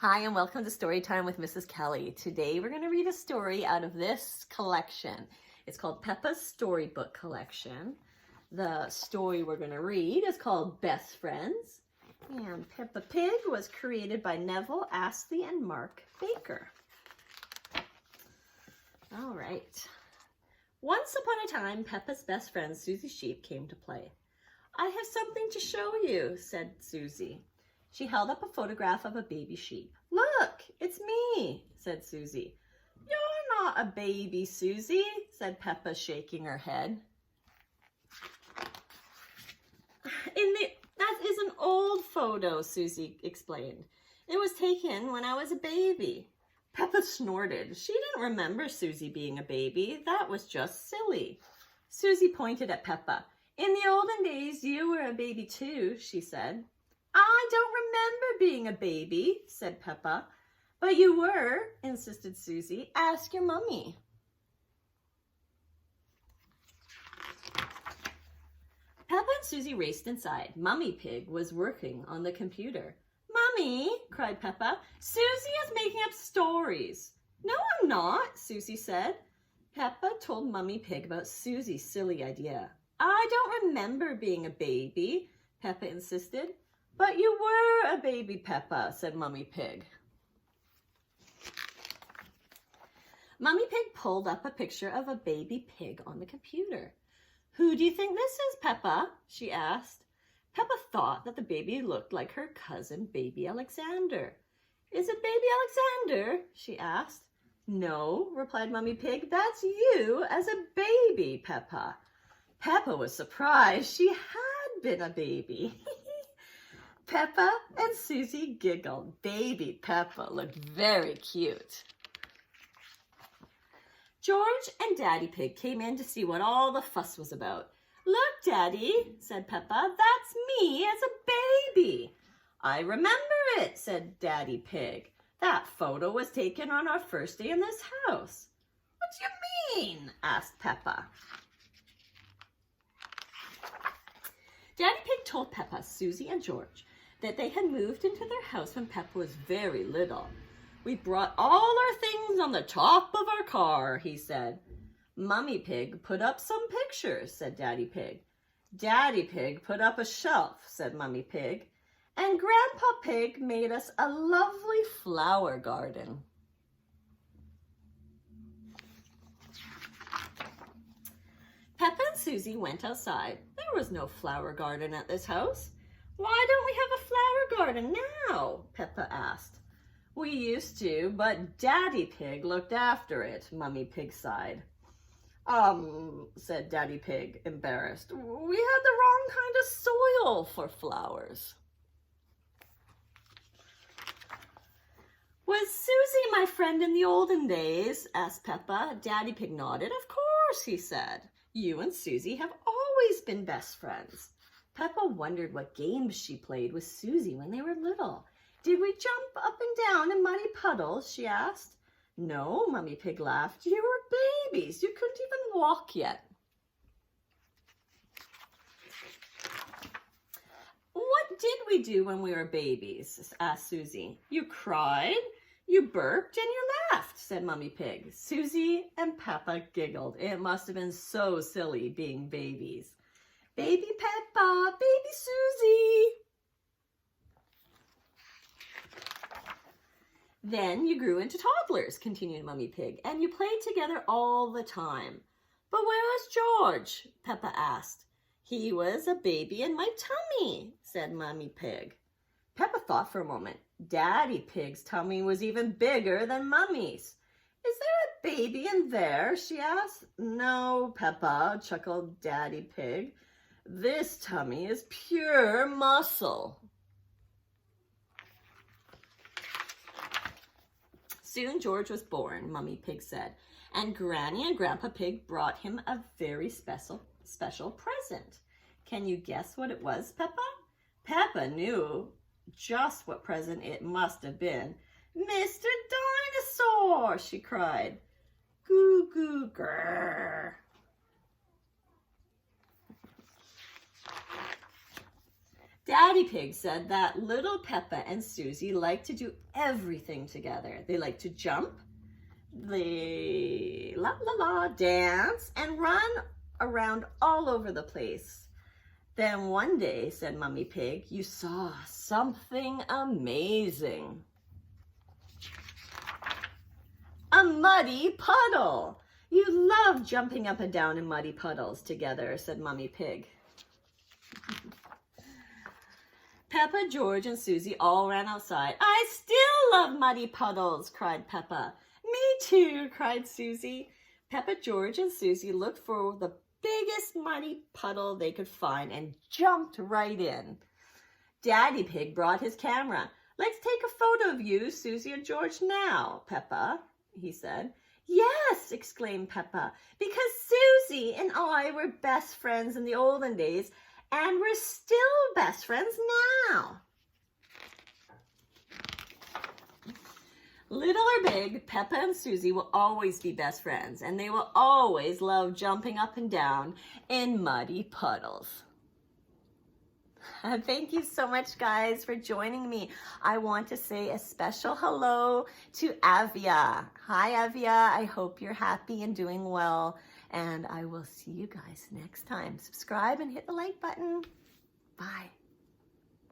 Hi, and welcome to Storytime with Mrs. Kelly. Today we're going to read a story out of this collection. It's called Peppa's Storybook Collection. The story we're going to read is called Best Friends. And Peppa Pig was created by Neville, Astley, and Mark Baker. All right. Once upon a time, Peppa's best friend, Susie Sheep, came to play. "I have something to show you," said Susie. She held up a photograph of a baby sheep. "Look, it's me," said Susie. "You're not a baby, Susie," said Peppa, shaking her head. That is an old photo," Susie explained. "It was taken when I was a baby." Peppa snorted. She didn't remember Susie being a baby. That was just silly. Susie pointed at Peppa. "In the olden days, you were a baby too," she said. "I don't remember being a baby," said Peppa. "But you were," insisted Susie. "Ask your mummy." Peppa and Susie raced inside. Mummy Pig was working on the computer. "Mummy," cried Peppa, "Susie is making up stories." "No, I'm not," Susie said. Peppa told Mummy Pig about Susie's silly idea. "I don't remember being a baby," Peppa insisted. "But you were a baby, Peppa," said Mummy Pig. Mummy Pig pulled up a picture of a baby pig on the computer. "Who do you think this is, Peppa?" she asked. Peppa thought that the baby looked like her cousin, Baby Alexander. "Is it Baby Alexander?" she asked. "No," replied Mummy Pig. "That's you as a baby, Peppa." Peppa was surprised. She had been a baby. Peppa and Susie giggled. Baby Peppa looked very cute. George and Daddy Pig came in to see what all the fuss was about. "Look, Daddy," said Peppa, "that's me as a baby." "I remember it," said Daddy Pig. "That photo was taken on our first day in this house." "What do you mean?" asked Peppa. Daddy Pig told Peppa, Susie, and George that they had moved into their house when Peppa was very little. "We brought all our things on the top of our car," he said. "Mummy Pig put up some pictures," said Daddy Pig. "Daddy Pig put up a shelf," said Mummy Pig. "And Grandpa Pig made us a lovely flower garden." Peppa and Susie went outside. There was no flower garden at this house. "Why don't we have a flower garden now?" Peppa asked. "We used to, but Daddy Pig looked after it," Mummy Pig sighed. Said Daddy Pig, embarrassed. "We had the wrong kind of soil for flowers." "Was Susie my friend in the olden days?" asked Peppa. Daddy Pig nodded. "Of course," he said. "You and Susie have always been best friends." Peppa wondered what games she played with Susie when they were little. "Did we jump up and down in muddy puddles?" she asked. "No," Mummy Pig laughed. "You were babies. You couldn't even walk yet." "What did we do when we were babies?" asked Susie. "You cried, you burped, and you laughed," said Mummy Pig. Susie and Peppa giggled. It must have been so silly being babies. "Baby Peppa, baby Susie." "Then you grew into toddlers," continued Mummy Pig, "and you played together all the time." "But where was George?" Peppa asked. "He was a baby in my tummy," said Mummy Pig. Peppa thought for a moment. Daddy Pig's tummy was even bigger than Mummy's. "Is there a baby in there?" she asked. "No, Peppa," chuckled Daddy Pig. "This tummy is pure muscle." Soon George was born, Mummy Pig said, and Granny and Grandpa Pig brought him a very special present. Can you guess what it was, Peppa? Peppa knew just what present it must have been. "Mr. Dinosaur!" she cried. "Goo goo grrr." Daddy Pig said that little Peppa and Susie like to do everything together. They like to jump, they dance, and run around all over the place. Then one day, said Mummy Pig, you saw something amazing. A muddy puddle. You love jumping up and down in muddy puddles together, said Mummy Pig. Peppa, George, and Susie all ran outside. I still love muddy puddles, cried Peppa. Me too, cried Susie. Peppa, George, and Susie looked for the biggest muddy puddle they could find and jumped right in. Daddy Pig brought his camera. Let's take a photo of you, Susie, and George now, Peppa, he said. Yes, exclaimed Peppa, because Susie and I were best friends in the olden days, and we're still best friends now. Little or big, Peppa and Susie will always be best friends, and they will always love jumping up and down in muddy puddles. Thank you so much, guys, for joining me. I want to say a special hello to Avia. Hi, Avia. I hope you're happy and doing well, and I will see you guys next time. Subscribe and hit the like button. Bye.